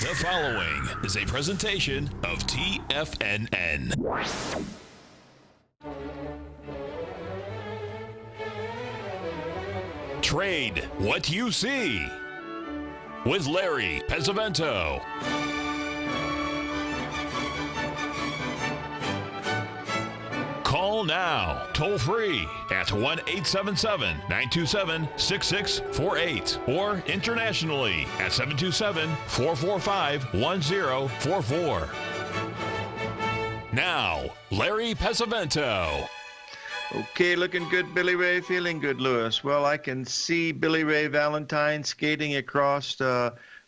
The following is a presentation of TFNN. Trade what you see with Larry Pesavento. Call now, toll free at 1-877-927-6648 or internationally at 727-445-1044. Now, Larry Pesavento. Okay, looking good, Billy Ray. Feeling good, Lewis. Well, I can see Billy Ray Valentine skating across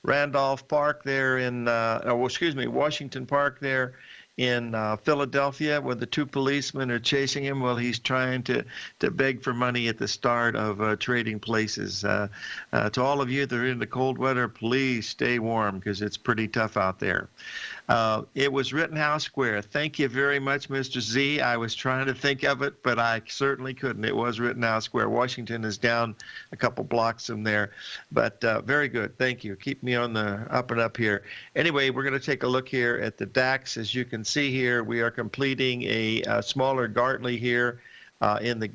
Randolph Park there in, Washington Park there in Philadelphia, where the two policemen are chasing him while he's trying to beg for money at the start of trading places. To all of you that are in the cold weather, please stay warm because it's pretty tough out there. It was Rittenhouse Square. Thank you very much, Mr. Z. I was trying to think of it, but I certainly couldn't. It was Rittenhouse Square. Washington is down a couple blocks from there, but very good. Thank you. Keep me on the up and up here. Anyway, we're going to take a look here at the DAX. As you can see here, we are completing a smaller Gartley here in the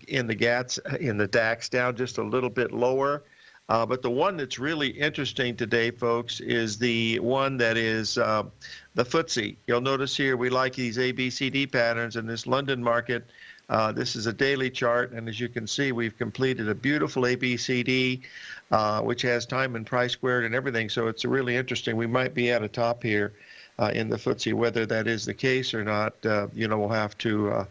DAX, down just a little bit lower. But the one that's really interesting today, folks, is the one that is the FTSE. You'll notice here we like these ABCD patterns in this London market. This is a daily chart, and as you can see, we've completed a beautiful ABCD, which has time and price squared and everything. So it's really interesting. We might be at a top here in the FTSE. Whether that is the case or not, we'll have to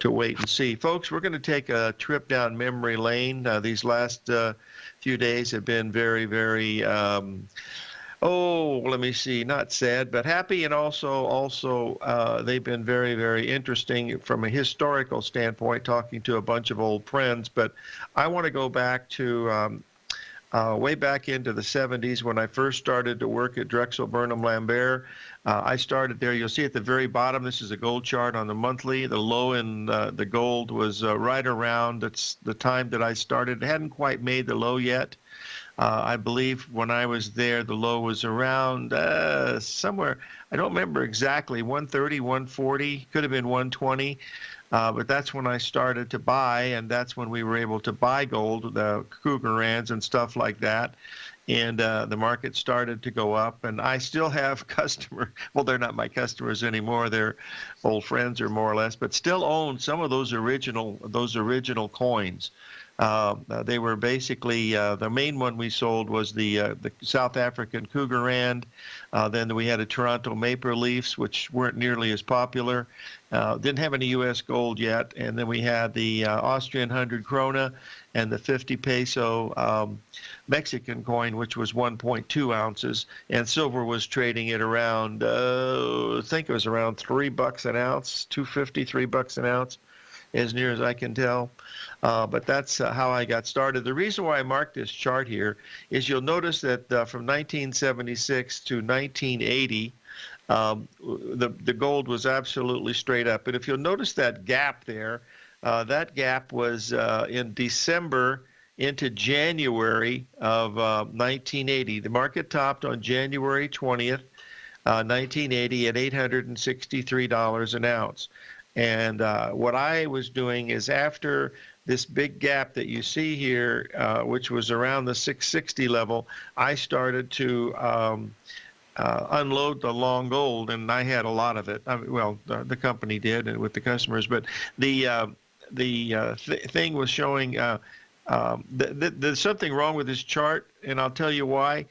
wait and see. Folks, we're going to take a trip down memory lane. These last few days have been very, very, let me see, not sad, but happy, and also they've been very, very interesting from a historical standpoint, talking to a bunch of old friends. But I want to go back to way back into the 70s when I first started to work at Drexel, Burnham, Lambert. I started there. You'll see at the very bottom, this is a gold chart on the monthly. The low in the gold was right around the time that I started. It hadn't quite made the low yet. I believe when I was there, the low was around somewhere, I don't remember exactly, 130, 140, could have been 120. But that's when I started to buy, and that's when we were able to buy gold, the Krugerrands and stuff like that. And the market started to go up, and I still have well, they're not my customers anymore. They're old friends, or more or less, but still own some of those original coins. They were basically the main one we sold was the South African Krugerrand. Then we had a Toronto Maple Leafs, which weren't nearly as popular. Didn't have any U.S. gold yet. And then we had the Austrian 100 krona and the 50 peso Mexican coin, which was 1.2 ounces. And silver was trading at around, I think it was around $3 an ounce, $2.50, $3 an ounce, as near as I can tell. But that's how I got started. The reason why I marked this chart here is you'll notice that from 1976 to 1980, the gold was absolutely straight up. And if you'll notice that gap there, that gap was in December into January of 1980. The market topped on January 20th, 1980 at $863 an ounce. And what I was doing is, after this big gap that you see here, which was around the 660 level, I started to unload the long gold, and I had a lot of it. The company did, and with the customers. But the thing was showing there's something wrong with this chart, and I'll tell you why.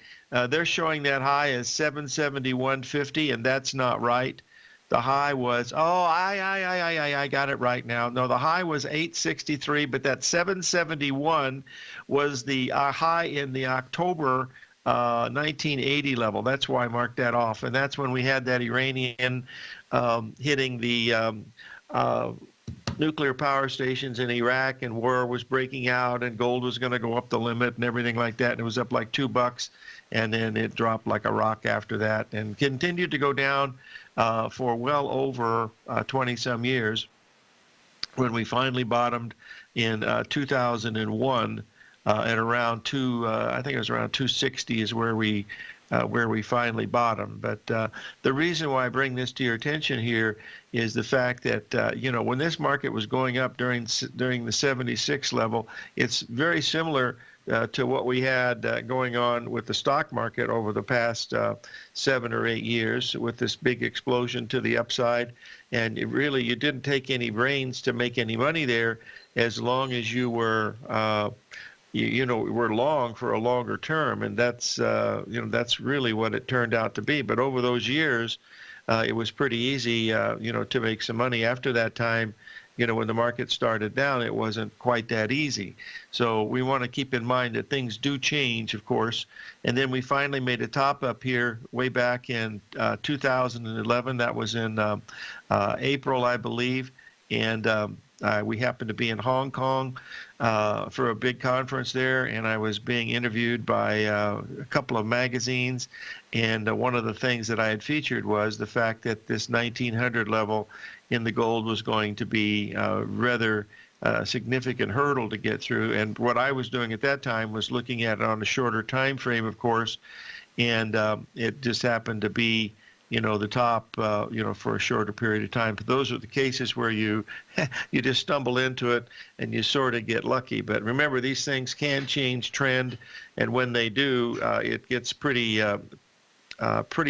They're showing that high as 771.50, and that's not right. The high was, I got it right now. No, the high was 863, but that 771 was the high in the October 1980 level. That's why I marked that off. And that's when we had that Iranian hitting the nuclear power stations in Iraq, and war was breaking out, and gold was going to go up the limit and everything like that. And it was up like $2, and then it dropped like a rock after that and continued to go down for well over 20-some years, when we finally bottomed in 2001 at around I think it was around 260 is where we finally bottomed. But the reason why I bring this to your attention here is the fact that when this market was going up during the 76 level, it's very similar to what we had going on with the stock market over the past 7 or 8 years, with this big explosion to the upside. And you didn't take any brains to make any money there, as long as you were were long for a longer term, and that's really what it turned out to be. But over those years, it was pretty easy, to make some money. After that time, when the market started down, it wasn't quite that easy. So we want to keep in mind that things do change, of course. And then we finally made a top up here way back in 2011. That was in April, I believe, and we happened to be in Hong Kong for a big conference there, and I was being interviewed by a couple of magazines, and one of the things that I had featured was the fact that this 1900 level in the gold was going to be rather significant hurdle to get through. And what I was doing at that time was looking at it on a shorter time frame, of course, and it just happened to be the top, for a shorter period of time. But those are the cases where you just stumble into it and you sort of get lucky. But remember, these things can change trend, and when they do, it gets pretty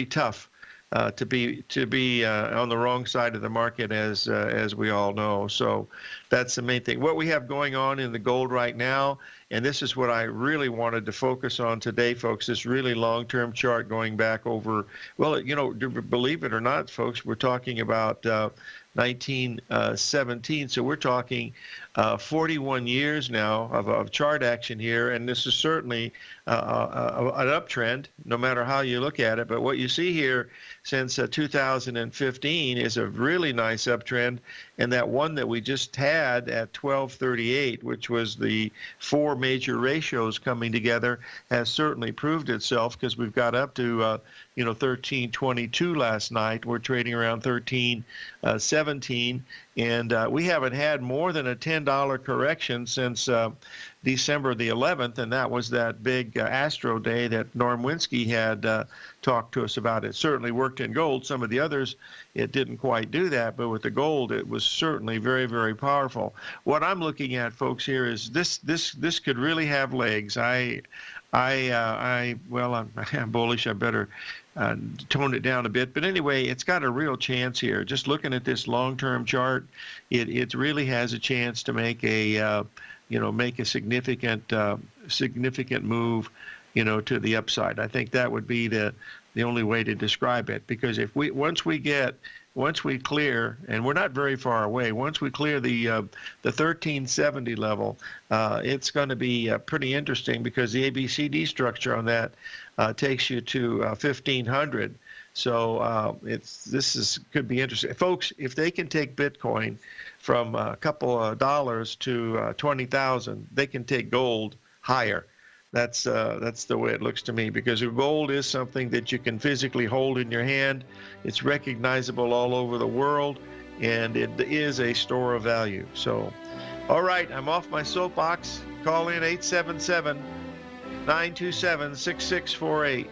tough to be on the wrong side of the market, as we all know. So that's the main thing. What we have going on in the gold right now, and this is what I really wanted to focus on today, folks, this really long-term chart going back over, well, believe it or not, folks, we're talking about 1917. So we're talking 41 years now of chart action here, and this is certainly an uptrend, no matter how you look at it. But what you see here since 2015 is a really nice uptrend, and that one that we just had at 1238, which was the 4 major ratios coming together, has certainly proved itself, because we've got up to 1322 last night. We're trading around 1317, and we haven't had more than a $10 correction since December the 11th, and that was that big Astro Day that Norm Winsky had talked to us about. It certainly worked in gold. Some of the others, it didn't quite do that, but with the gold, it was certainly very, very powerful. What I'm looking at, folks, here is this could really have legs. I'm bullish. I better tone it down a bit. But anyway, it's got a real chance here. Just looking at this long-term chart, it really has a chance to make a significant move, to the upside. I think that would be the only way to describe it, because if once we clear, and we're not very far away, once we clear the 1370 level, it's going to be pretty interesting, because the ABCD structure on that takes you to 1500. So could be interesting, folks. If they can take Bitcoin from a couple of dollars to 20,000, they can take gold higher. That's the way it looks to me, because gold is something that you can physically hold in your hand. It's recognizable all over the world, and it is a store of value. So, all right, I'm off my soapbox. Call in 877-927-6648.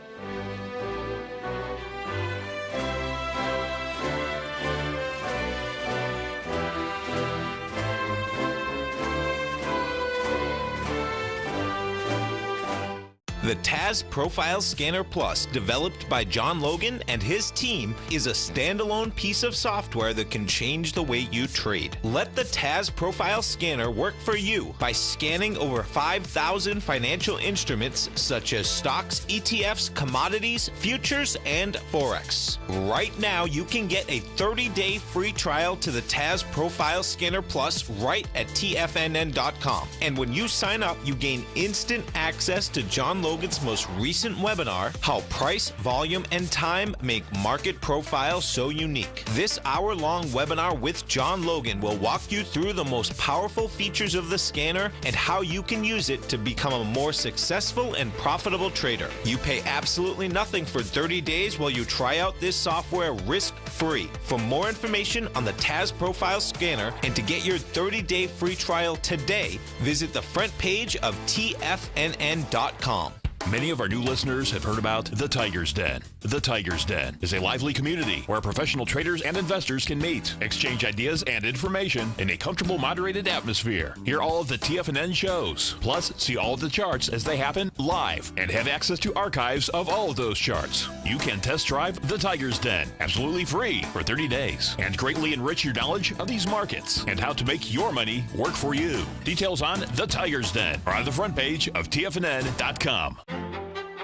The TAS Profile Scanner Plus, developed by John Logan and his team, is a standalone piece of software that can change the way you trade. Let the TAS Profile Scanner work for you by scanning over 5,000 financial instruments such as stocks, ETFs, commodities, futures, and Forex. Right now, you can get a 30-day free trial to the TAS Profile Scanner Plus right at TFNN.com. And when you sign up, you gain instant access to John Logan's most recent webinar, How Price, Volume, and Time Make Market Profiles So Unique. This hour-long webinar with John Logan will walk you through the most powerful features of the scanner and how you can use it to become a more successful and profitable trader. You pay absolutely nothing for 30 days while you try out this software risk-free free. For more information on the TAS Profile Scanner and to get your 30-day free trial today, visit the front page of TFNN.com. Many of our new listeners have heard about The Tiger's Den. The Tiger's Den is a lively community where professional traders and investors can meet, exchange ideas and information in a comfortable, moderated atmosphere. Hear all of the TFNN shows, plus see all of the charts as they happen live and have access to archives of all of those charts. You can test drive The Tiger's Den absolutely free for 30 days and greatly enrich your knowledge of these markets and how to make your money work for you. Details on The Tiger's Den are on the front page of TFNN.com.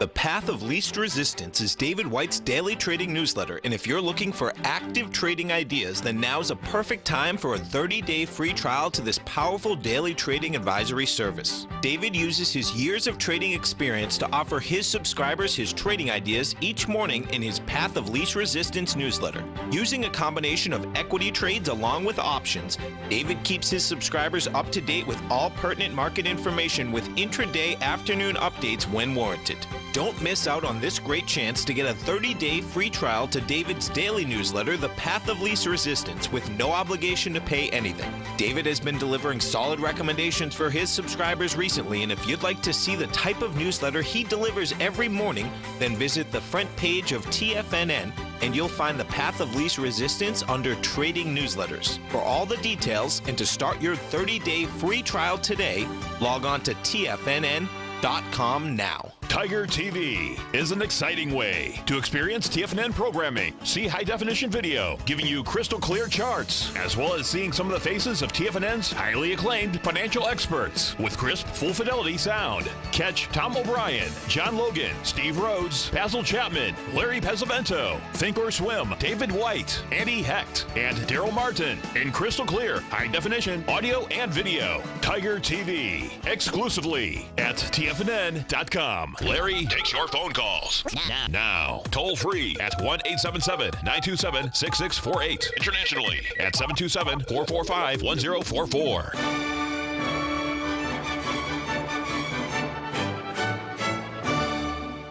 The Path of Least Resistance is David White's daily trading newsletter, and if you're looking for active trading ideas, then now's a perfect time for a 30-day free trial to this powerful daily trading advisory service. David uses his years of trading experience to offer his subscribers his trading ideas each morning in his Path of Least Resistance newsletter. Using a combination of equity trades along with options, David keeps his subscribers up to date with all pertinent market information with intraday afternoon updates when warranted. Don't miss out on this great chance to get a 30-day free trial to David's daily newsletter, The Path of Least Resistance, with no obligation to pay anything. David has been delivering solid recommendations for his subscribers recently, and if you'd like to see the type of newsletter he delivers every morning, then visit the front page of TFNN and you'll find the Path of Least Resistance under Trading Newsletters. For all the details and to start your 30-day free trial today, log on to TFNN.com now. Tiger TV is an exciting way to experience TFNN programming. See high-definition video, giving you crystal clear charts, as well as seeing some of the faces of TFNN's highly acclaimed financial experts with crisp, full-fidelity sound. Catch Tom O'Brien, John Logan, Steve Rhodes, Basil Chapman, Larry Pesavento, Think or Swim, David White, Andy Hecht, and Daryl Martin in crystal clear, high-definition audio and video. Tiger TV, exclusively at TFNN.com. Larry takes your phone calls now. Toll free at 1-877-927-6648. Internationally at 727-445-1044.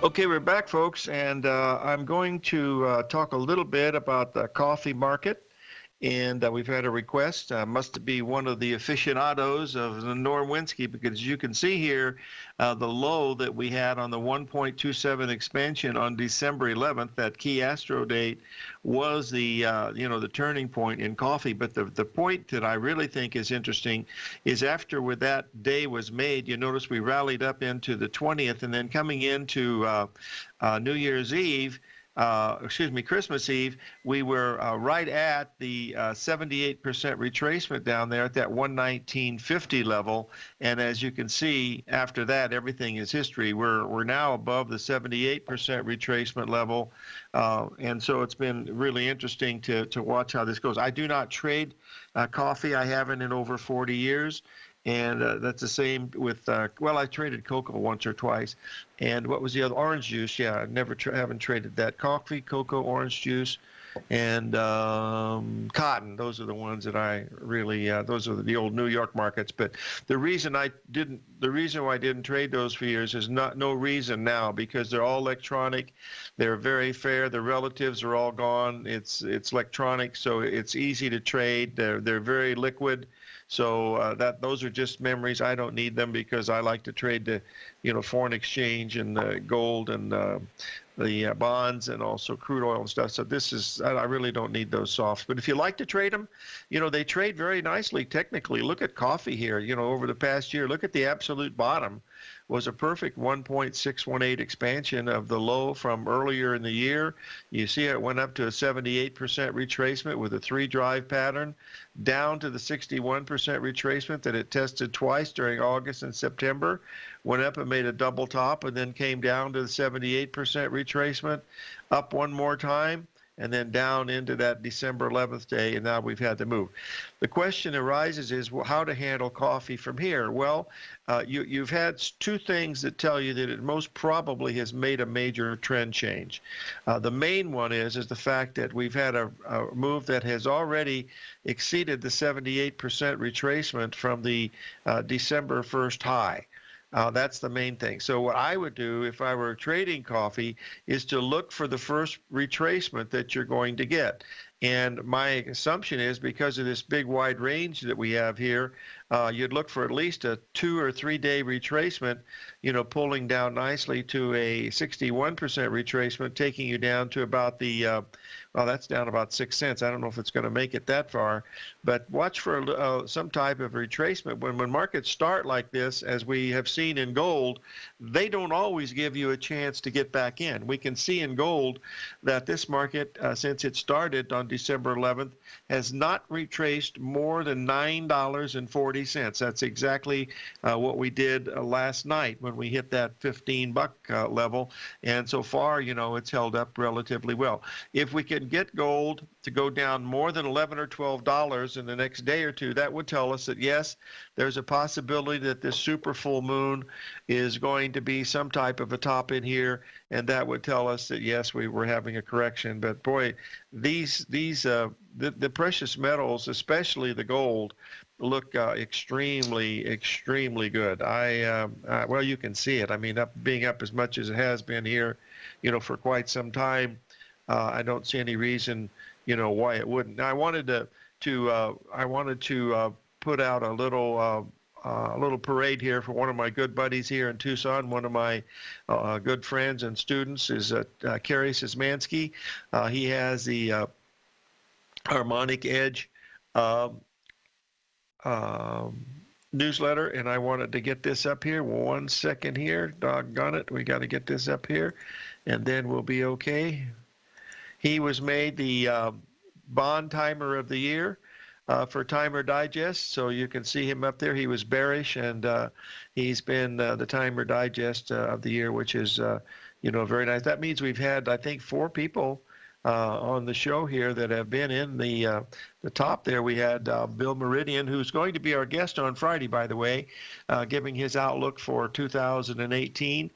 Okay, we're back, folks, and I'm going to talk a little bit about the coffee market. And we've had a request. Must be one of the aficionados of the Norwinski, because you can see here the low that we had on the 1.27 expansion on December 11th. That key astro date was the the turning point in coffee. But the point that I really think is interesting is after that day was made, you notice we rallied up into the 20th, and then coming into New Year's Eve. Christmas Eve, we were right at the 78% retracement down there at that 119.50 level. And as you can see, after that, everything is history. We're now above the 78% retracement level. And so it's been really interesting to watch how this goes. I do not trade coffee. I haven't in over 40 years. And that's the same with, I traded cocoa once or twice. And what was the other? Orange juice. Yeah, I haven't traded that. Coffee, cocoa, orange juice, and cotton. Those are the ones that I really, those are the old New York markets. But the reason why I didn't trade those for years is no reason now, because they're all electronic. They're very fair. The relatives are all gone. It's electronic, so it's easy to trade. They're very liquid. So those are just memories. I don't need them because I like to trade the, foreign exchange and gold and the bonds and also crude oil and stuff. So I really don't need those softs. But if you like to trade them, they trade very nicely technically. Look at coffee here, over the past year. Look at the absolute bottom. Was a perfect 1.618 expansion of the low from earlier in the year. You see it went up to a 78% retracement with a 3-drive pattern, down to the 61% retracement that it tested twice during August and September, went up and made a double top, and then came down to the 78% retracement, up one more time, and then down into that December 11th day, and now we've had to move. The question arises is how to handle coffee from here. Well, you've had two things that tell you that it most probably has made a major trend change. The main one is the fact that we've had a move that has already exceeded the 78% retracement from the December 1st high. That's the main thing. So what I would do if I were trading coffee is to look for the first retracement that you're going to get. And my assumption is because of this big wide range that we have here, you'd look for at least a 2 or 3 day retracement, pulling down nicely to a 61% retracement, taking you down to about the well, that's down about 6 cents. I don't know if it's going to make it that far, but watch for some type of retracement. When markets start like this, as we have seen in gold, they don't always give you a chance to get back in. We can see in gold that this market, since it started on December 11th, has not retraced more than $9.40. That's exactly what we did last night when we hit that 15-buck level. And so far, it's held up relatively well. If we can get gold to go down more than $11 or $12 in the next day or two, that would tell us that, yes, there's a possibility that this super full moon is going to be some type of a top in here, and that would tell us that, yes, we were having a correction. But boy, the precious metals, especially the gold, look extremely, extremely good. Well, you can see it. I mean, being up as much as it has been here, for quite some time. I don't see any reason, why it wouldn't. Now, I wanted to put out a little parade here for one of my good buddies here in Tucson. One of my good friends and students is Kerry Szymanski. He has the Harmonic Edge newsletter, and I wanted to get this up here. 1 second here. Doggone it. We got to get this up here, and then we'll be okay. He was made the bond timer of the year for Timer Digest, so you can see him up there. He was bearish, and he's been the Timer Digest of the year, which is, very nice. That means we've had, I think, 4 people on the show here that have been in the top there. We had Bill Meridian, who's going to be our guest on Friday, by the way, giving his outlook for 2018.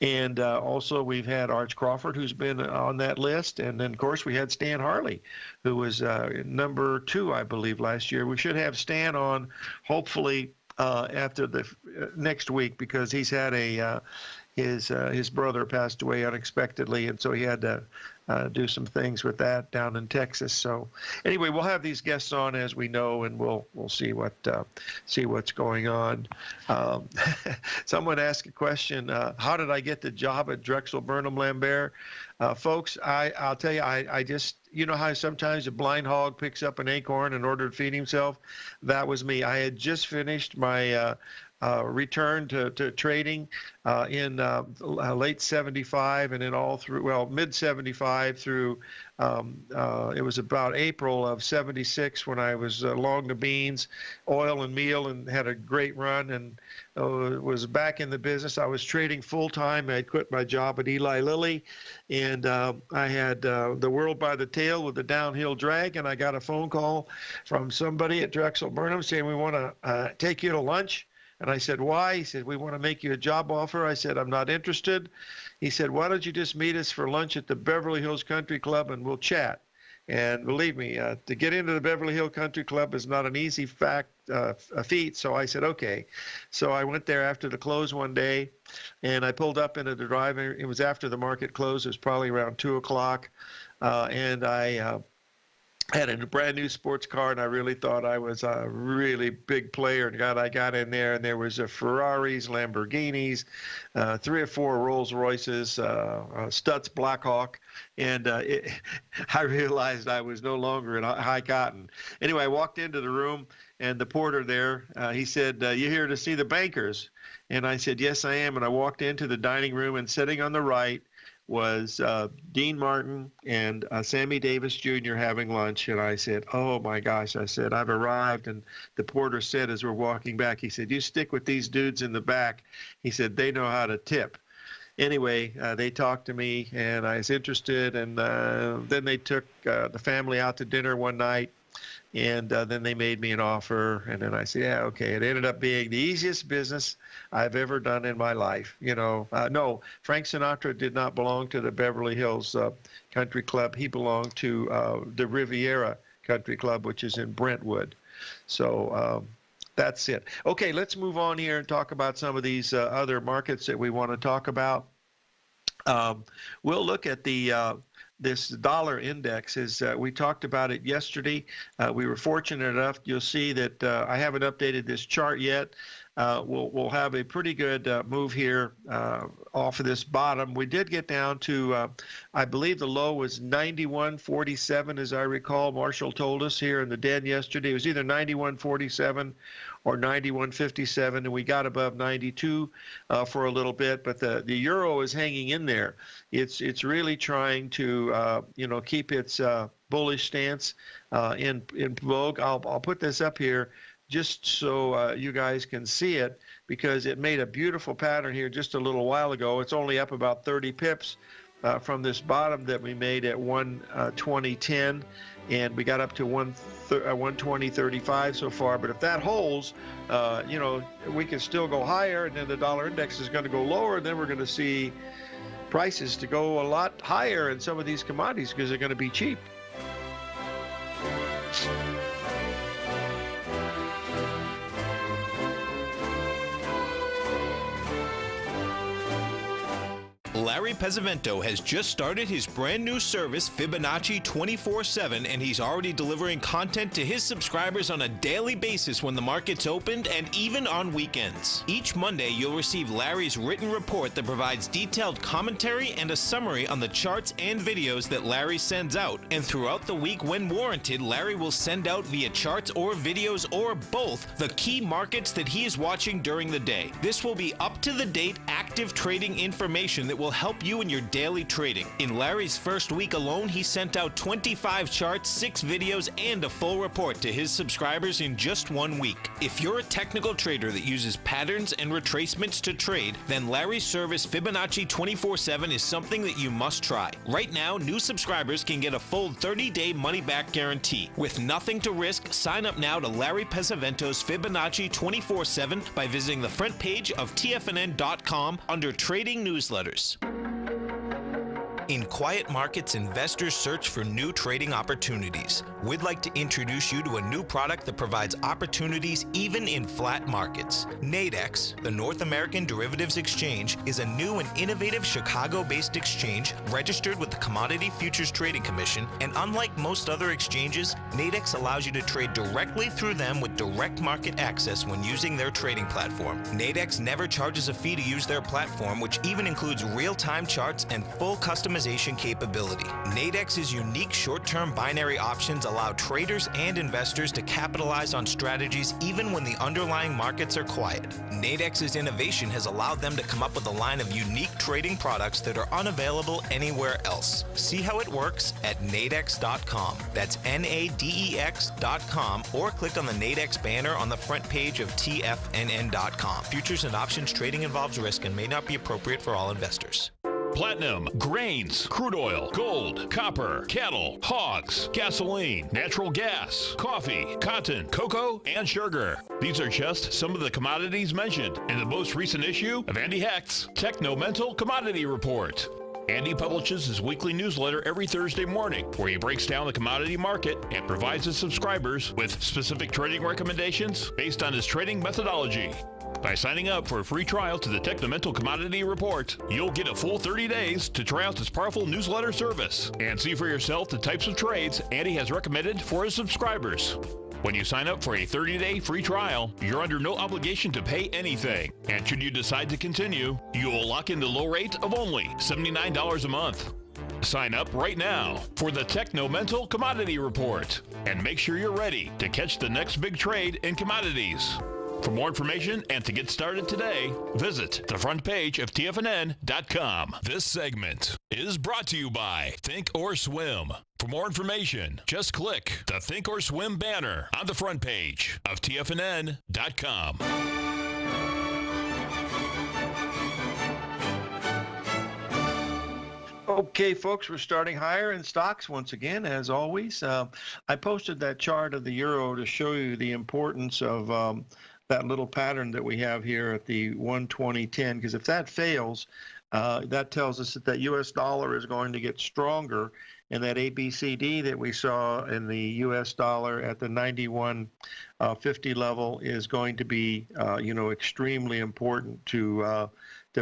And also we've had Arch Crawford, who's been on that list. And then, of course, we had Stan Harley, who was number 2, I believe, last year. We should have Stan on, hopefully, after the next week, because he's had his brother passed away unexpectedly, and so he had to do some things with that down in Texas. So anyway, we'll have these guests on as we know, and we'll see what's going on. Someone asked a question: how did I get the job at Drexel, Burnham, Lambert? Folks, I'll tell you, I just, how sometimes a blind hog picks up an acorn in order to feed himself? That was me. I had just finished my return to trading in late 75, and then all through, well, mid 75 through, it was about April of 76 when I was long the beans, oil and meal, and had a great run, and was back in the business. I was trading full time. I had quit my job at Eli Lilly, and I had the world by the tail with the downhill drag, and I got a phone call from somebody at Drexel Burnham saying, we want to take you to lunch. And I said, why? He said, we want to make you a job offer. I said, I'm not interested. He said, why don't you just meet us for lunch at the Beverly Hills Country Club and we'll chat. And believe me, to get into the Beverly Hills Country Club is not an easy feat. So I said, okay. So I went there after the close one day, and I pulled up into the drive-in. It was after the market closed. It was probably around 2 o'clock. And I had a brand new sports car, and I really thought I was a really big player. And God, I got in there, and there was a Ferraris, Lamborghinis, 3 or 4 Rolls Royces, Stutz Blackhawk, and I realized I was no longer in high cotton. Anyway, I walked into the room, and the porter there, he said, "You here to see the bankers?" And I said, "Yes, I am." And I walked into the dining room, and sitting on the right was Dean Martin and Sammy Davis Jr. having lunch. And I said, oh my gosh, I said, I've arrived. And the porter said, as we're walking back, he said, you stick with these dudes in the back. He said, they know how to tip. Anyway, they talked to me, and I was interested. And then they took the family out to dinner one night. And then they made me an offer, and then I said, yeah, okay. It ended up being the easiest business I've ever done in my life. No, Frank Sinatra did not belong to the Beverly Hills Country Club. He belonged to the Riviera Country Club, which is in Brentwood. So That's it. Okay, let's move on here and talk about some of these other markets that we want to talk about. We'll look at the this dollar index. As we talked about it yesterday. We were fortunate enough. You'll see that I haven't updated this chart yet. We'll have a pretty good move here off of this bottom. We did get down to, I believe the low was 91.47, as I recall. Marshall told us here in the den yesterday. It was either 91.47 or 91.57, and we got above 92 for a little bit. But the euro is hanging in there. It's really trying to keep its bullish stance in vogue. I'll put this up here just so you guys can see it, because it made a beautiful pattern here just a little while ago. It's only up about 30 pips from this bottom that we made at 120.10, and we got up to 120.35 so far. But if that holds, we can still go higher, and then the dollar index is going to go lower, and then we're going to see prices to go a lot higher in some of these commodities because they're going to be cheap. Larry Pesavento has just started his brand new service, Fibonacci 24/7, and he's already delivering content to his subscribers on a daily basis when the market's opened and even on weekends. Each Monday, you'll receive Larry's written report that provides detailed commentary and a summary on the charts and videos that Larry sends out. And throughout the week, when warranted, Larry will send out via charts or videos or both the key markets that he is watching during the day. This will be up-to-the-date, active trading information that will help you in your daily trading. In Larry's first week alone, he sent out 25 charts, 6 videos, and a full report to his subscribers in just 1 week. If you're a technical trader that uses patterns and retracements to trade, then Larry's service Fibonacci 24/7 is something that you must try. Right now, new subscribers can get a full 30-day money-back guarantee. With nothing to risk, sign up now to Larry Pesavento's Fibonacci 24/7 by visiting the front page of TFNN.com under Trading Newsletters. In quiet markets, investors search for new trading opportunities. We'd like to introduce you to a new product that provides opportunities even in flat markets. Nadex, the North American Derivatives Exchange, is a new and innovative Chicago-based exchange registered with the Commodity Futures Trading Commission, and unlike most other exchanges, Nadex allows you to trade directly through them with direct market access when using their trading platform. Nadex never charges a fee to use their platform, which even includes real-time charts and full customization capability. Nadex's unique short-term binary options allow traders and investors to capitalize on strategies even when the underlying markets are quiet. Nadex's innovation has allowed them to come up with a line of unique trading products that are unavailable anywhere else. See how it works at nadex.com. That's NADEX.com, or click on the Nadex banner on the front page of TFNN.com. Futures and options trading involves risk and may not be appropriate for all investors. Platinum, grains, crude oil, gold, copper, cattle, hogs, gasoline, natural gas, coffee, cotton, cocoa, and sugar. These are just some of the commodities mentioned in the most recent issue of Andy Hecht's Techno-Mental Commodity Report. Andy publishes his weekly newsletter every Thursday morning, where he breaks down the commodity market and provides his subscribers with specific trading recommendations based on his trading methodology. By signing up for a free trial to the Techno-Mental Commodity Report, you'll get a full 30 days to try out this powerful newsletter service and see for yourself the types of trades Andy has recommended for his subscribers. When you sign up for a 30-day free trial, you're under no obligation to pay anything. And should you decide to continue, you will lock in the low rate of only $79 a month. Sign up right now for the Techno-Mental Commodity Report and make sure you're ready to catch the next big trade in commodities. For more information and to get started today, visit the front page of TFNN.com. This segment is brought to you by Think or Swim. For more information, just click the Think or Swim banner on the front page of TFNN.com. Okay, folks, we're starting higher in stocks once again, as always. I posted that chart of the euro to show you the importance of that little pattern that we have here at the 120.10, because if that fails, That tells us that U.S. dollar is going to get stronger, and that ABCD that we saw in the U.S. dollar at the 91.50 level is going to be, extremely important to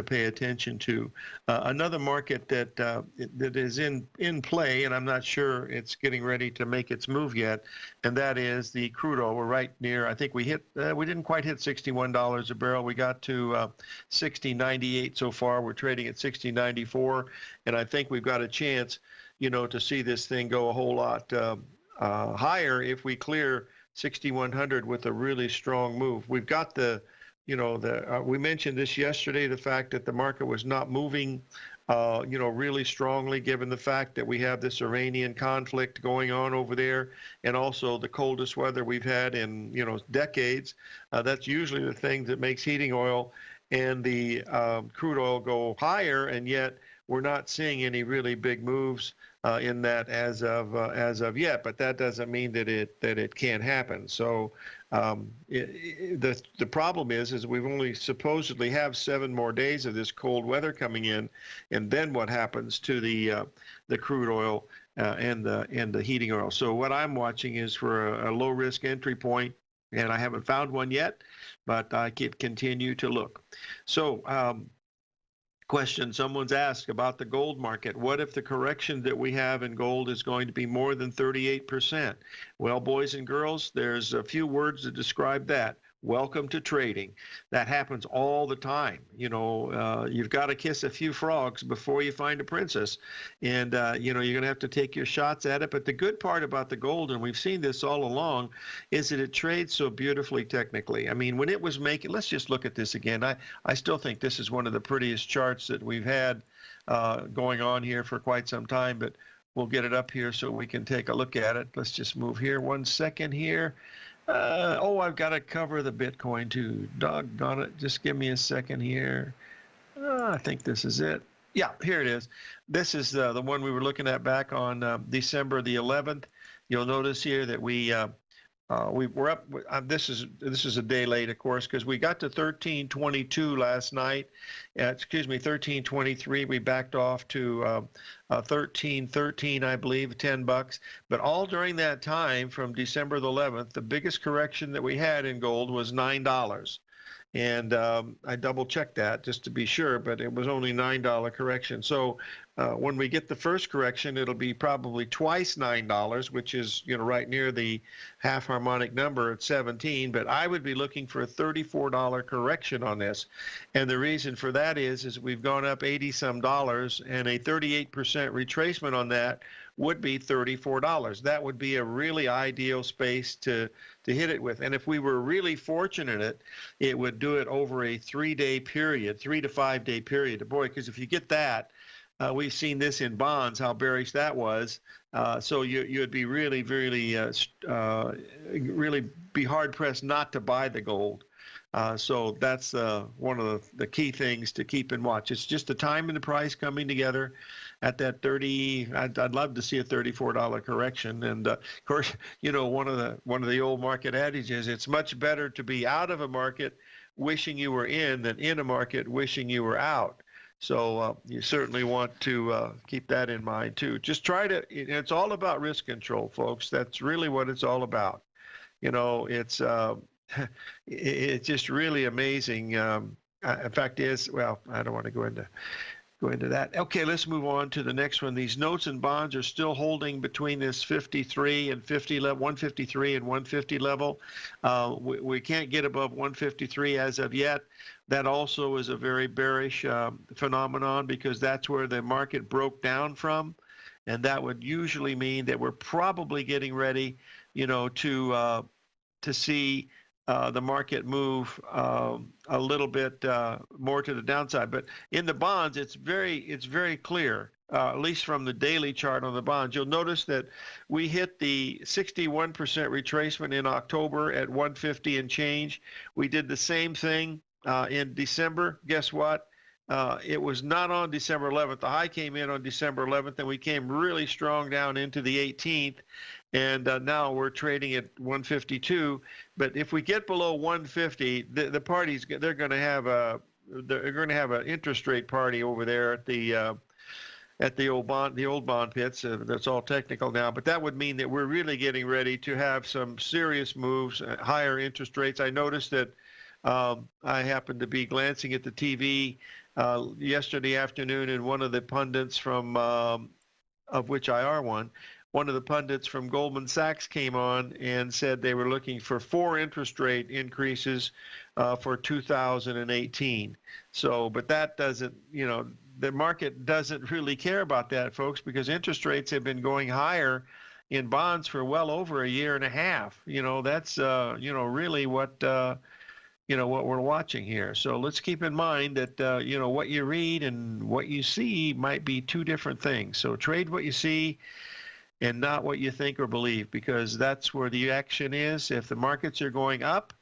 pay attention to. Another market that is in play, and I'm not sure it's getting ready to make its move yet, and that is the crude oil. We're right near. I think we didn't quite hit $61 a barrel. We got to 60.98 so far. We're trading at 60.94, and I think we've got a chance, to see this thing go a whole lot higher if we clear 6,100 with a really strong move. We've got we mentioned this yesterday, the fact that the market was not moving, really strongly, given the fact that we have this Iranian conflict going on over there, and also the coldest weather we've had in, decades. That's usually the thing that makes heating oil and the crude oil go higher, and yet we're not seeing any really big moves in that as of yet. But that doesn't mean that it can't happen. So the problem is we've only supposedly have 7 more days of this cold weather coming in, and then what happens to the crude oil and the heating oil? So what I'm watching is for a low risk entry point, and I haven't found one yet, but I could continue to look. So question someone's asked about the gold market. What if the correction that we have in gold is going to be more than 38%? Well, boys and girls, there's a few words to describe that. Welcome to trading. That happens all the time. You've got to kiss a few frogs before you find a princess, and you're going to have to take your shots at it. But the good part about the gold, and we've seen this all along, is that it trades so beautifully technically. I mean, when it was making, let's just look at this again. I still think this is one of the prettiest charts that we've had going on here for quite some time, but we'll get it up here so we can take a look at it. Let's just move here 1 second here. I've got to cover the Bitcoin too. Doggone it. Just give me a second here. I think this is it. Yeah, here it is. This is the one we were looking at back on December the 11th. You'll notice here that we were up. This is a day late, of course, because we got to 1322 last night. 1323. We backed off to 1313, I believe, $10. But all during that time, from December the 11th, the biggest correction that we had in gold was $9. And I double checked that just to be sure, but it was only $9 correction. So when we get the first correction, it'll be probably twice $9, which is right near the half harmonic number at 17. But I would be looking for a $34 correction on this, and the reason for that is we've gone up 80 some dollars, and a 38% retracement on that would be $34. That would be a really ideal space to hit it with. And if we were really fortunate, it would do it over a 3-day period, 3 to 5 day period. Boy, because if you get that, we've seen this in bonds, how bearish that was. So you'd be really, really, really be hard pressed not to buy the gold. So that's one of the key things to keep and watch. It's just the time and the price coming together at that 30. I'd love to see a $34 correction. And of course, one of the old market adages, it's much better to be out of a market wishing you were in than in a market wishing you were out. So you certainly want to keep that in mind too. Just try to. It's all about risk control, folks. That's really what it's all about. It's just really amazing. In fact, I don't want to go into that. Okay, let's move on to the next one. These notes and bonds are still holding between this 53 and 50 level, 153 and 150 level. We can't get above 153 as of yet. That also is a very bearish phenomenon, because that's where the market broke down from, and that would usually mean that we're probably getting ready, to see the market move a little bit more to the downside. But in the bonds, it's very clear, at least from the daily chart on the bonds. You'll notice that we hit the 61% retracement in October at 150 and change. We did the same thing in December. Guess what? It was not on December 11th. The high came in on December 11th, and we came really strong down into the 18th. And now we're trading at 152. But if we get below 150, the parties, they're going to have they're going to have an interest rate party over there at the old bond pits. That's all technical now, but that would mean that we're really getting ready to have some serious moves, higher interest rates. I noticed that I happened to be glancing at the TV yesterday afternoon, and one of the pundits from, of which I are one of the pundits from Goldman Sachs came on and said they were looking for 4 interest rate increases for 2018. So, but that doesn't, the market doesn't really care about that, folks, because interest rates have been going higher in bonds for well over a year and a half. That's, really what we're watching here. So let's keep in mind that, what you read and what you see might be 2 different things. So trade what you see and not what you think or believe, because that's where the action is. If the markets are going up,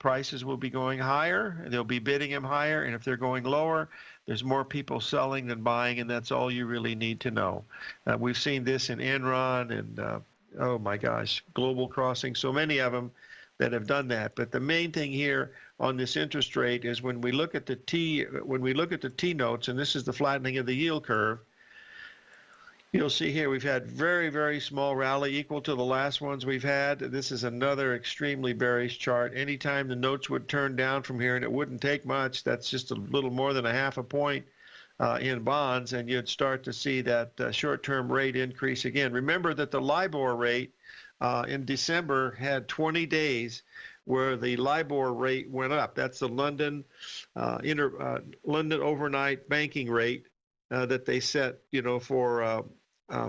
prices will be going higher, they'll be bidding them higher, and if they're going lower, there's more people selling than buying, and that's all you really need to know. We've seen this in Enron and, oh my gosh, Global Crossing, so many of them that have done that. But the main thing here on this interest rate is when we look at the T notes, and this is the flattening of the yield curve, you'll see here we've had very, very small rally equal to the last ones we've had. This is another extremely bearish chart. Anytime the notes would turn down from here, and it wouldn't take much, that's just a little more than a half a point in bonds, and you'd start to see that short-term rate increase again. Remember that the LIBOR rate in December had 20 days where the LIBOR rate went up. That's the London overnight banking rate that they set,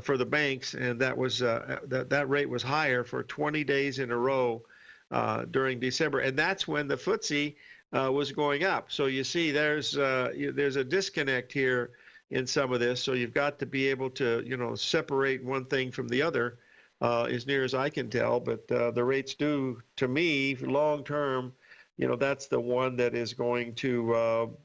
for the banks, and that was that rate was higher for 20 days in a row during December, and that's when the FTSE was going up. So you see, there's a disconnect here in some of this. So you've got to be able to separate one thing from the other, as near as I can tell. But the rates do, to me, long term, that's the one that is going to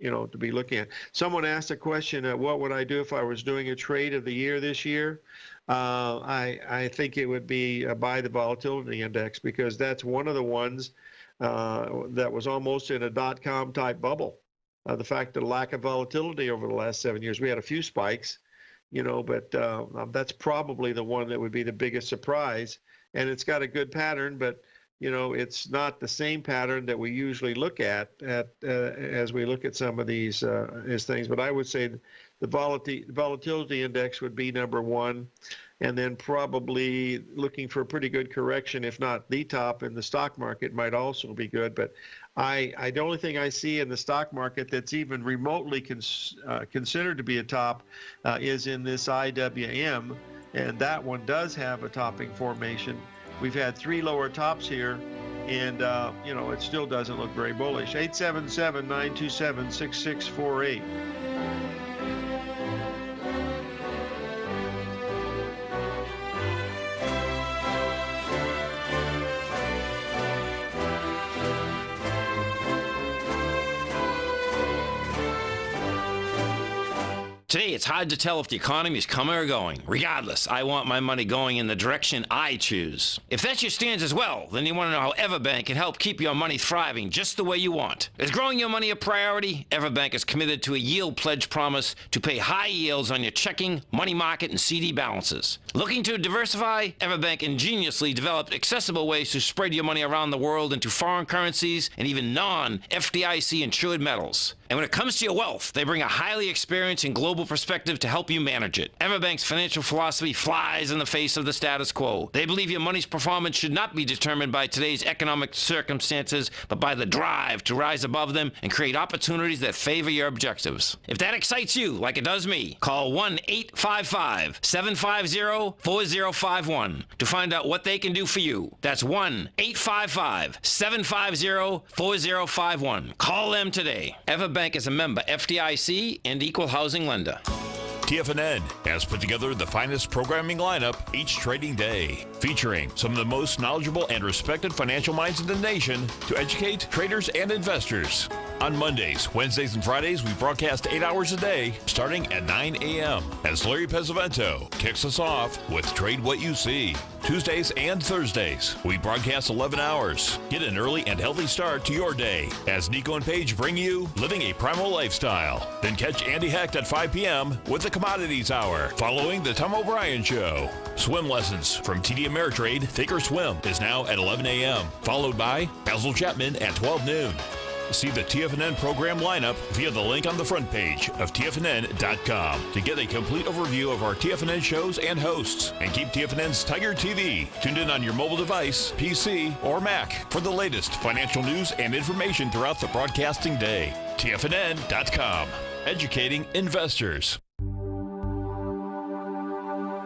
to be looking at. Someone asked a question, what would I do if I was doing a trade of the year this year? I think it would be buy the volatility index, because that's one of the ones that was almost in a dot-com type bubble. The fact that lack of volatility over the last 7 years, we had a few spikes, but that's probably the one that would be the biggest surprise. And it's got a good pattern, but it's not the same pattern that we usually look at as we look at some of these things. But I would say the volatility index would be number one, and then probably looking for a pretty good correction, if not the top in the stock market, might also be good. But the only thing I see in the stock market that's even remotely considered to be a top is in this IWM, and that one does have a topping formation. We've had 3 lower tops here, and, it still doesn't look very bullish. 877-927-6648. Today, it's hard to tell if the economy is coming or going. Regardless, I want my money going in the direction I choose. If that's your stance as well, then you want to know how Everbank can help keep your money thriving just the way you want. Is growing your money a priority? Everbank is committed to a yield pledge promise to pay high yields on your checking, money market, and CD balances. Looking to diversify? Everbank ingeniously developed accessible ways to spread your money around the world into foreign currencies and even non-FDIC insured metals. And when it comes to your wealth, they bring a highly experienced and global perspective to help you manage it. Everbank's financial philosophy flies in the face of the status quo. They believe your money's performance should not be determined by today's economic circumstances, but by the drive to rise above them and create opportunities that favor your objectives. If that excites you, like it does me, call 1-855-750-4051 to find out what they can do for you. That's 1-855-750-4051. Call them today. Everbank is a member FDIC and equal housing lender. TFNN has put together the finest programming lineup each trading day, featuring some of the most knowledgeable and respected financial minds in the nation to educate traders and investors. On Mondays, Wednesdays, and Fridays, we broadcast 8 hours a day, starting at 9 a.m. as Larry Pesavento kicks us off with Trade What You See. Tuesdays and Thursdays, we broadcast 11 hours. Get an early and healthy start to your day as Nico and Paige bring you Living a Primal Lifestyle. Then catch Andy Hecht at 5 p.m. with the Commodities Hour, following the Tom O'Brien Show. Swim lessons from TD Ameritrade Thinkorswim is now at 11 a.m., followed by Basil Chapman at 12 noon. See the TFNN program lineup via the link on the front page of TFNN.com to get a complete overview of our TFNN shows and hosts. And keep TFNN's Tiger TV tuned in on your mobile device, PC, or Mac for the latest financial news and information throughout the broadcasting day. TFNN.com, educating investors.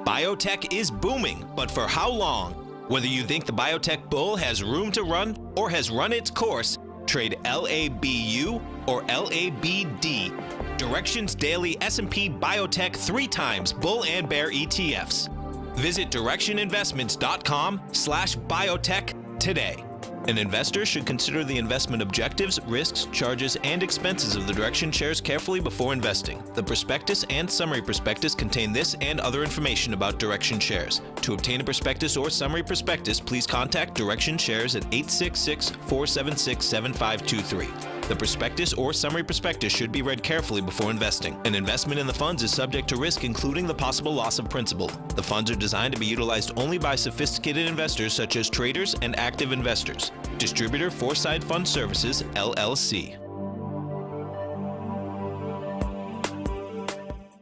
Biotech is booming, but for how long? Whether you think the biotech bull has room to run or has run its course, trade LABU or LABD. Direction's daily S&P Biotech 3 times bull and bear ETFs. Visit directioninvestments.com/biotech today. An investor should consider the investment objectives, risks, charges, and expenses of the Direction shares carefully before investing. The prospectus and summary prospectus contain this and other information about Direction shares. To obtain a prospectus or summary prospectus, please contact Direction shares at 866-476-7523. The prospectus or summary prospectus should be read carefully before investing. An investment in the funds is subject to risk, including the possible loss of principal. The funds are designed to be utilized only by sophisticated investors such as traders and active investors. Distributor Foreside Fund Services, LLC.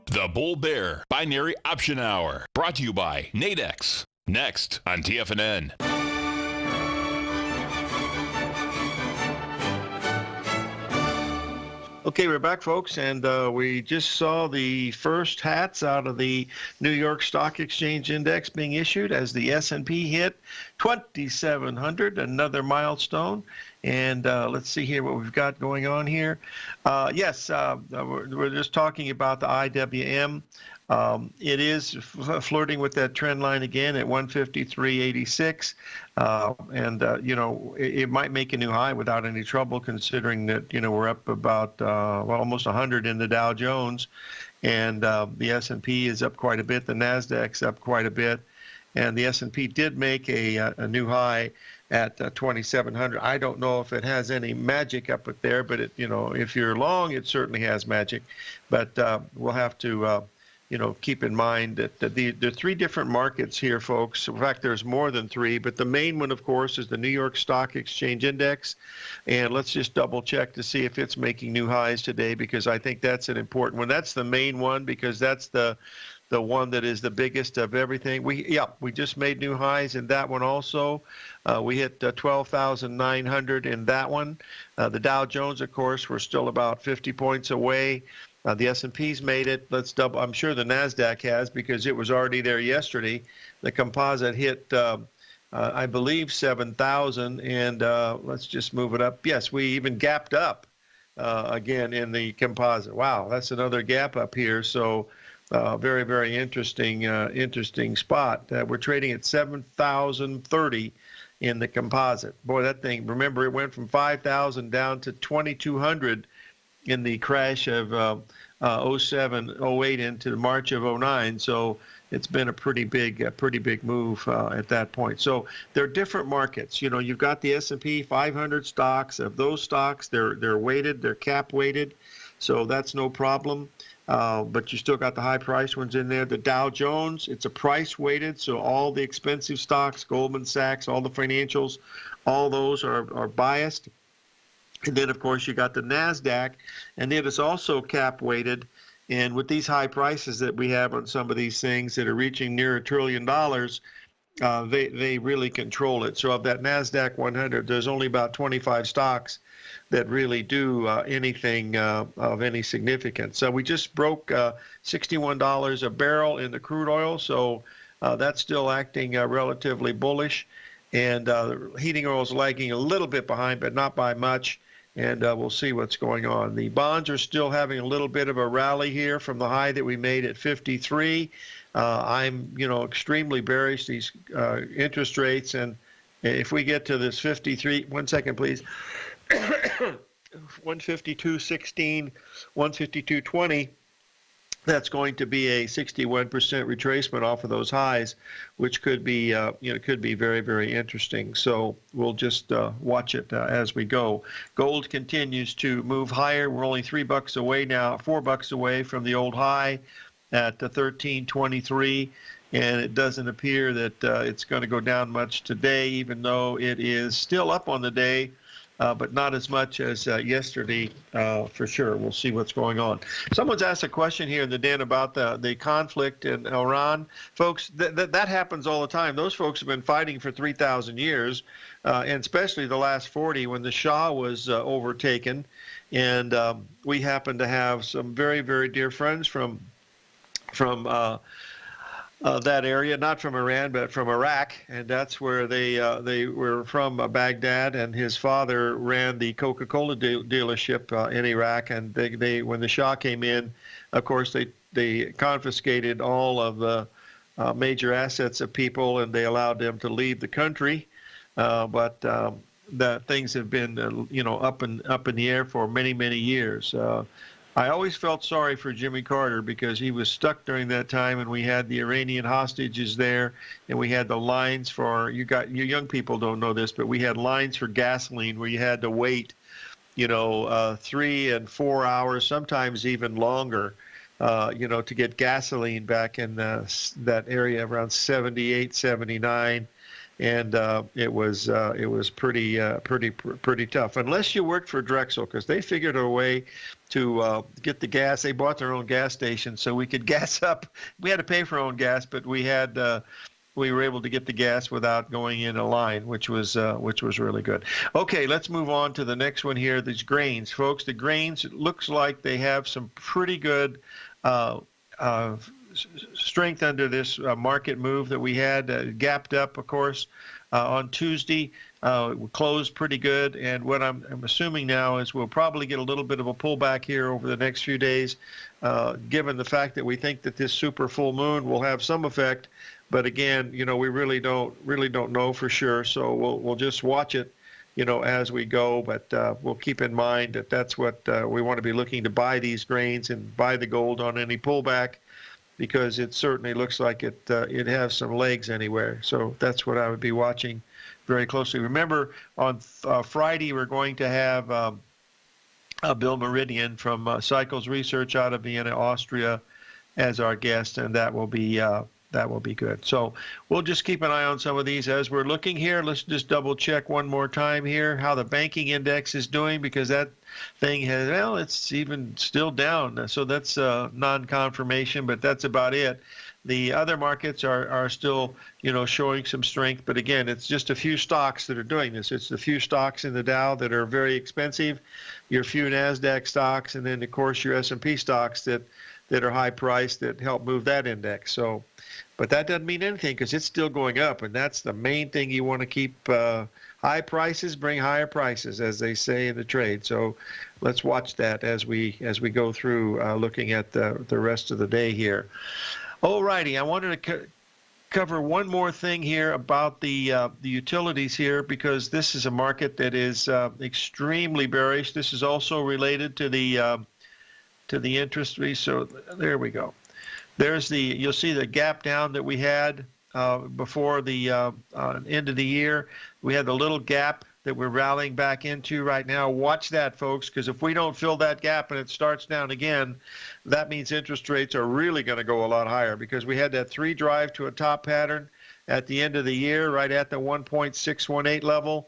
The Bull Bear Binary Option Hour, brought to you by Nadex. Next on TFNN. Okay, we're back, folks, and we just saw the first hats out of the New York Stock Exchange Index being issued as the S&P hit 2,700, another milestone. And let's see here what we've got going on here. Yes, we're just talking about the IWM. It is flirting with that trend line again at 153.86. You know, it might make a new high without any trouble, considering that, you know, we're up about, well, almost 100 in the Dow Jones. And the S&P is up quite a bit. The NASDAQ's up quite a bit. And the S&P did make a new high at 2,700. I don't know if it has any magic up at there, but, it, you know, if you're long, it certainly has magic. But we'll have to... you know, keep in mind that there are 3 different markets here, folks. In fact, there's more than 3, but the main one, of course, is the New York Stock Exchange Index. And let's just double check to see if it's making new highs today, because I think that's an important one. That's the main one, because that's the one that is the biggest of everything. We just made new highs in that one also. We hit 12,900 in that one. The Dow Jones, of course, we're still about 50 points away. The S&P's made it. Let's double. I'm sure the NASDAQ has, because it was already there yesterday. The composite hit, I believe, 7,000. And let's just move it up. Yes, we even gapped up again in the composite. Wow, that's another gap up here. So very, very interesting spot. We're trading at 7,030 in the composite. Boy, that thing, remember, it went from 5,000 down to 2,200 in the crash of 07, 08 into March of 09. So it's been a pretty big move at that point. So there are different markets. You know, you've got the S&P 500 stocks. Of those stocks, they're weighted, they're cap weighted. So that's no problem. But you still got the high price ones in there. The Dow Jones, it's a price weighted. So all the expensive stocks, Goldman Sachs, all the financials, all those are biased. And then, of course, you got the NASDAQ, and it is also cap weighted. And with these high prices that we have on some of these things that are reaching near $1 trillion, they really control it. So of that NASDAQ 100, there's only about 25 stocks that really do anything of any significance. So we just broke $61 a barrel in the crude oil, so that's still acting relatively bullish. And heating oil is lagging a little bit behind, but not by much. And we'll see what's going on. The bonds are still having a little bit of a rally here from the high that we made at 53. I'm, extremely bearish these interest rates, and if we get to this 53, 1 second, please. 152.16, 152.20. That's going to be a 61% retracement off of those highs, which could be, could be very, very interesting. So we'll just watch it as we go. Gold continues to move higher. We're only $3 away now, $4 away from the old high at 13.23, and it doesn't appear that it's going to go down much today, even though it is still up on the day. But not as much as yesterday, for sure. We'll see what's going on. Someone's asked a question here in the den about the conflict in Iran. Folks, that happens all the time. Those folks have been fighting for 3,000 years, and especially the last 40 when the Shah was overtaken. And we happen to have some very, very dear friends from that area, not from Iran, but from Iraq, and that's where they were from, Baghdad, and his father ran the Coca-Cola dealership in Iraq, and they when the Shah came in, of course, they confiscated all of the major assets of people, and they allowed them to leave the country, but that things have been, up in the air for many, many years. I always felt sorry for Jimmy Carter because he was stuck during that time, and we had the Iranian hostages there, and we had the lines for you young people don't know this, but we had lines for gasoline where you had to wait, 3 and 4 hours, sometimes even longer, to get gasoline back in that area around 78, 79. And it was pretty tough, unless you worked for Drexel, because they figured a way to get the gas. They bought their own gas station, so we could gas up. We had to pay for our own gas, but we were able to get the gas without going in a line, which was really good. Okay, let's move on to the next one here. These grains, folks. The grains, it looks like they have some pretty good strength under this market move that we had, gapped up, of course, on Tuesday. We closed pretty good, and what I'm assuming now is we'll probably get a little bit of a pullback here over the next few days, given the fact that we think that this super full moon will have some effect. But again, we really don't know for sure. So we'll just watch it, as we go. But we'll keep in mind that that's what we want to be looking to buy these grains and buy the gold on any pullback, because it certainly looks like it has some legs anywhere. So that's what I would be watching very closely. Remember, on Friday, we're going to have Bill Meridian from Cycles Research out of Vienna, Austria, as our guest, and that will be good. So we'll just keep an eye on some of these as we're looking here. Let's just double check one more time here how the banking index is doing, because that thing it's even still down. So that's non-confirmation, but that's about it. The other markets are still, showing some strength, but again, it's just a few stocks that are doing this. It's the few stocks in the Dow that are very expensive, your few NASDAQ stocks, and then of course your S&P stocks that are high priced that help move that index. So, but that doesn't mean anything because it's still going up, and that's the main thing you want to keep. High prices bring higher prices, as they say in the trade. So let's watch that as we go through looking at the rest of the day here. All righty, I wanted to cover one more thing here about the utilities here, because this is a market that is extremely bearish. This is also related to the interest rate. So there we go. There's you'll see the gap down that we had before the end of the year. We had the little gap that we're rallying back into right now. Watch that, folks, because if we don't fill that gap and it starts down again, that means interest rates are really going to go a lot higher, because we had that 3 drive to a top pattern at the end of the year, right at the 1.618 level.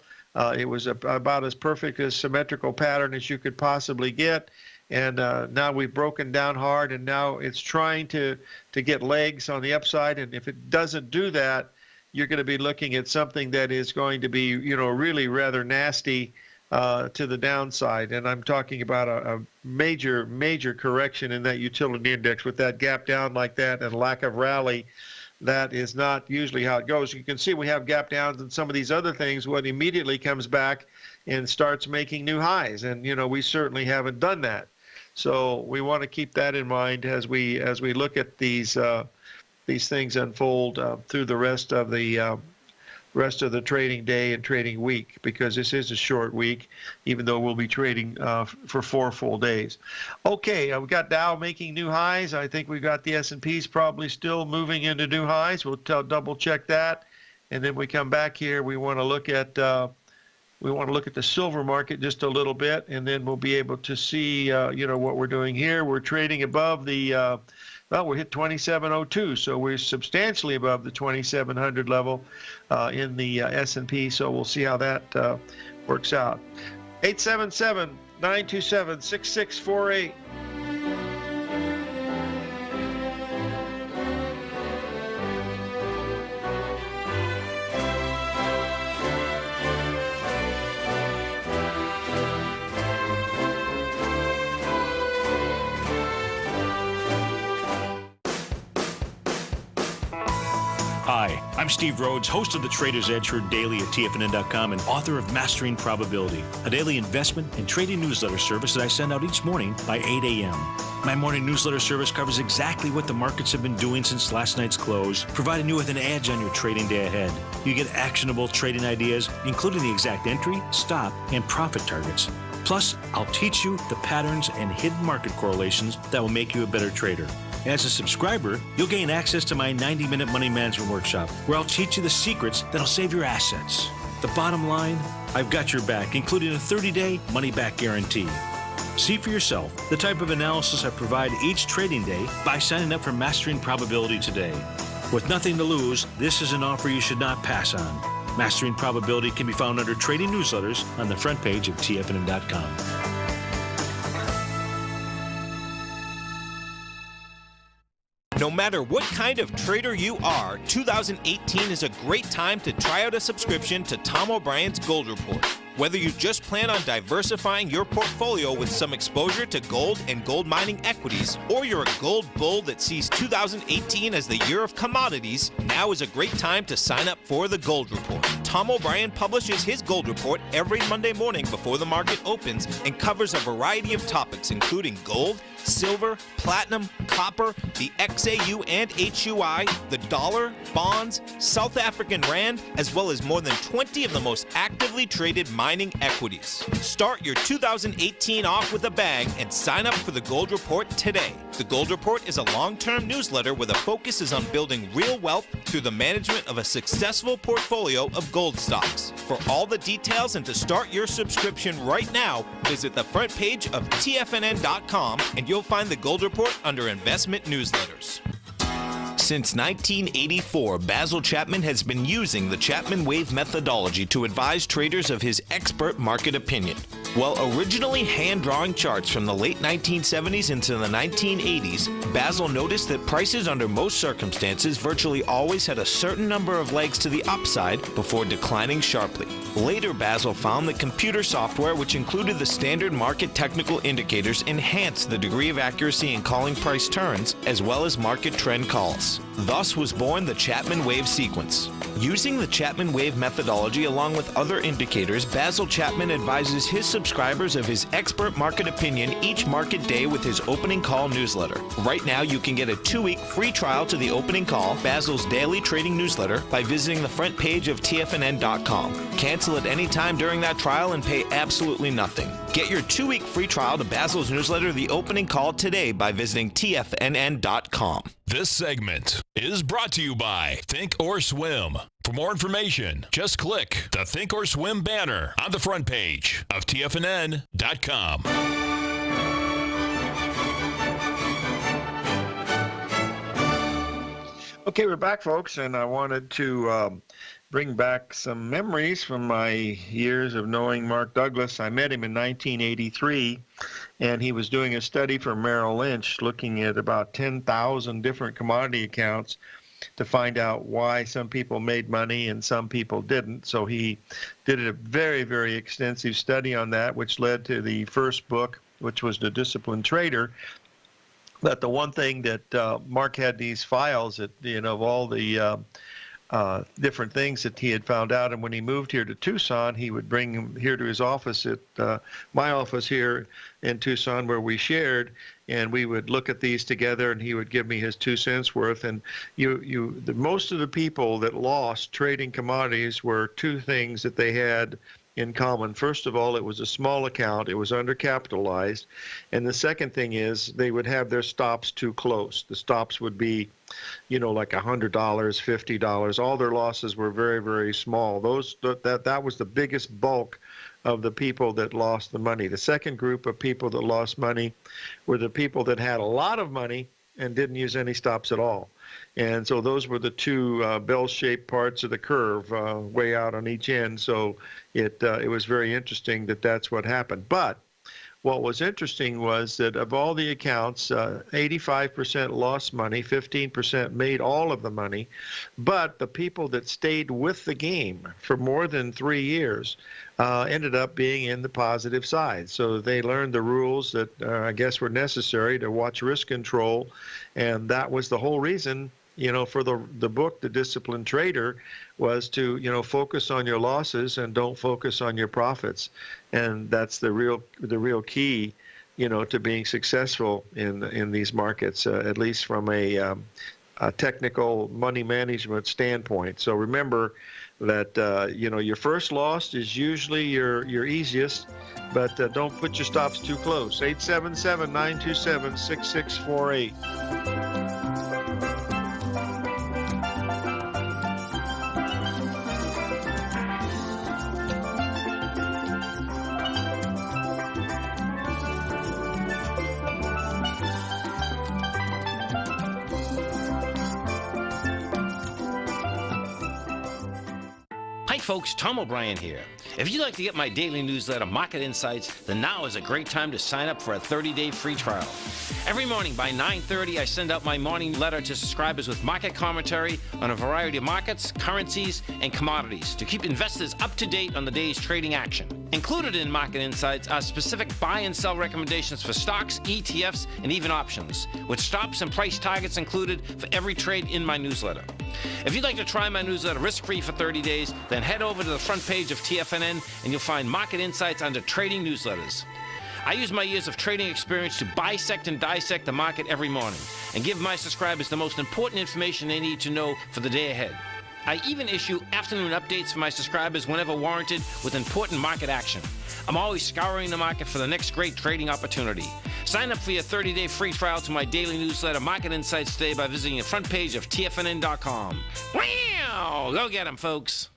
It was about as perfect as symmetrical pattern as you could possibly get. And now we've broken down hard, and now it's trying to get legs on the upside. And if it doesn't do that, you're going to be looking at something that is going to be, really rather nasty to the downside. And I'm talking about a major correction in that utility index with that gap down like that and lack of rally. That is not usually how it goes. You can see we have gap downs in some of these other things when immediately comes back and starts making new highs. And, we certainly haven't done that. So we want to keep that in mind as we look at these things unfold through the rest of the rest of the trading day and trading week, because this is a short week, even though we'll be trading for 4 full days. Okay, we've got Dow making new highs. I think we've got the S&Ps probably still moving into new highs. We'll double check that, and then we come back here. We want to look at the silver market just a little bit, and then we'll be able to see what we're doing here. We're trading above the we hit 2702, so we're substantially above the 2700 level in the S&P, so we'll see how that works out. 877-927-6648. Hi, I'm Steve Rhodes, host of the Trader's Edge heard daily at TFNN.com and author of Mastering Probability, a daily investment and trading newsletter service that I send out each morning by 8 a.m. My morning newsletter service covers exactly what the markets have been doing since last night's close, providing you with an edge on your trading day ahead. You get actionable trading ideas, including the exact entry, stop, and profit targets. Plus, I'll teach you the patterns and hidden market correlations that will make you a better trader. As a subscriber, you'll gain access to my 90-minute money management workshop, where I'll teach you the secrets that'll save your assets. The bottom line, I've got your back, including a 30-day money-back guarantee. See for yourself the type of analysis I provide each trading day by signing up for Mastering Probability today. With nothing to lose, this is an offer you should not pass on. Mastering Probability can be found under Trading Newsletters on the front page of TFNN.com. No matter what kind of trader you are, 2018 is a great time to try out a subscription to Tom O'Brien's Gold Report. Whether you just plan on diversifying your portfolio with some exposure to gold and gold mining equities, or you're a gold bull that sees 2018 as the year of commodities, now is a great time to sign up for the Gold Report. Tom O'Brien publishes his Gold Report every Monday morning before the market opens and covers a variety of topics, including gold, silver, platinum, copper, the XAU and HUI, the dollar, bonds, South African rand, as well as more than 20 of the most actively traded mining equities. Start your 2018 off with a bang and sign up for the Gold Report today. The Gold Report is a long-term newsletter where the focus is on building real wealth through the management of a successful portfolio of gold stocks. For all the details and to start your subscription right now, visit the front page of TFNN.com and you'll find the Gold Report under Investment Newsletters. Since 1984, Basil Chapman has been using the Chapman Wave methodology to advise traders of his expert market opinion. While originally hand-drawing charts from the late 1970s into the 1980s, Basil noticed that prices under most circumstances virtually always had a certain number of legs to the upside before declining sharply. Later, Basil found that computer software, which included the standard market technical indicators, enhanced the degree of accuracy in calling price turns, as well as market trend calls. Thus was born the Chapman Wave sequence. Using the Chapman Wave methodology along with other indicators, Basil Chapman advises his subscribers of his expert market opinion each market day with his opening call newsletter. Right now, you can get a 2-week free trial to the opening call, Basil's daily trading newsletter, by visiting the front page of TFNN.com. Cancel at any time during that trial and pay absolutely nothing. Get your 2-week free trial to Basil's newsletter, The Opening Call, today by visiting TFNN.com. This segment is brought to you by Think or Swim. For more information, just click the Think or Swim banner on the front page of TFNN.com. Okay, we're back, folks, and I wanted to bring back some memories from my years of knowing Mark Douglas. I met him in 1983, and he was doing a study for Merrill Lynch looking at about 10,000 different commodity accounts to find out why some people made money and some people didn't. So he did a very, very extensive study on that, which led to the first book, which was The Disciplined Trader. But the one thing that Mark had these files that, of all the different things that he had found out. And when he moved here to Tucson, he would bring him here to his office at my office here in Tucson, where we shared, and we would look at these together, and he would give me his 2 cents worth. And most of the people that lost trading commodities were two things that they had in common. First of all, it was a small account. It was undercapitalized. And the second thing is they would have their stops too close. The stops would be, like $100, $50. All their losses were very, very small. That was the biggest bulk of the people that lost the money. The second group of people that lost money were the people that had a lot of money and didn't use any stops at all. And so those were the two bell-shaped parts of the curve, way out on each end. So it was very interesting that that's what happened. But what was interesting was that of all the accounts, 85% lost money, 15% made all of the money. But the people that stayed with the game for more than 3 years ended up being in the positive side. So they learned the rules that I guess were necessary to watch risk control. And that was the whole reason, for the book, The Disciplined Trader, was to, focus on your losses and don't focus on your profits. And that's the real key, to being successful in these markets, at least from a technical money management standpoint. So remember that, your first loss is usually your easiest, but don't put your stops too close. 877-927-6648. Hi folks, Tom O'Brien here. If you'd like to get my daily newsletter, Market Insights, then now is a great time to sign up for a 30-day free trial. Every morning by 9:30, I send out my morning letter to subscribers with market commentary on a variety of markets, currencies, and commodities to keep investors up to date on the day's trading action. Included in Market Insights are specific buy and sell recommendations for stocks, ETFs, and even options, with stops and price targets included for every trade in my newsletter. If you'd like to try my newsletter risk-free for 30 days, then head over to the front page of TFNN and you'll find Market Insights under Trading Newsletters. I use my years of trading experience to bisect and dissect the market every morning and give my subscribers the most important information they need to know for the day ahead. I even issue afternoon updates for my subscribers whenever warranted with important market action. I'm always scouring the market for the next great trading opportunity. Sign up for your 30-day free trial to my daily newsletter, Market Insights, today by visiting the front page of TFNN.com. Wow! Go get 'em, folks!